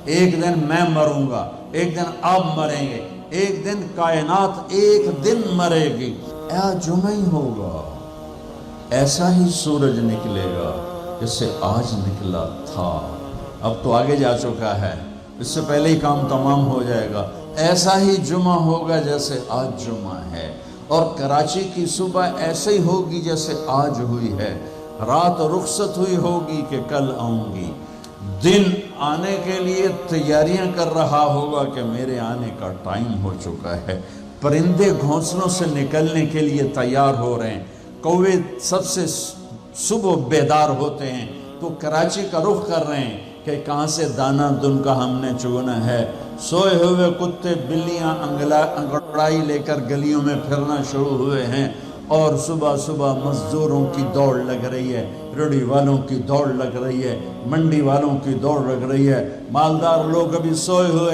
ایک دن میں مروں گا، ایک دن آپ مریں گے، ایک دن کائنات ایک دن مرے گی، آج جمعہ ہی ہوگا، ایسا ہی سورج نکلے گا جیسے آج نکلا تھا۔ اب تو آگے جا چکا ہے، اس سے پہلے ہی کام تمام ہو جائے گا۔ ایسا ہی جمعہ ہوگا جیسے آج جمعہ ہے، اور کراچی کی صبح ایسے ہی ہوگی جیسے آج ہوئی ہے۔ رات رخصت ہوئی ہوگی کہ کل آؤں گی، دن آنے کے لیے تیاریاں کر رہا ہوگا کہ میرے آنے کا ٹائم ہو چکا ہے۔ پرندے گھونسلوں سے نکلنے کے لیے تیار ہو رہے ہیں، کوے سب سے صبح بیدار ہوتے ہیں تو کراچی کا رخ کر رہے ہیں کہ کہاں سے دانہ دن کا ہم نے چگنا ہے۔ سوئے ہوئے کتے بلیاں انگڑائی لے کر گلیوں میں پھرنا شروع ہوئے ہیں، اور صبح صبح مزدوروں کی دوڑ لگ رہی ہے، ریڑھی والوں کی دوڑ لگ رہی ہے، منڈی والوں کی دوڑ لگ رہی ہے، مالدار لوگ ابھی سوئے ہوئے ہیں۔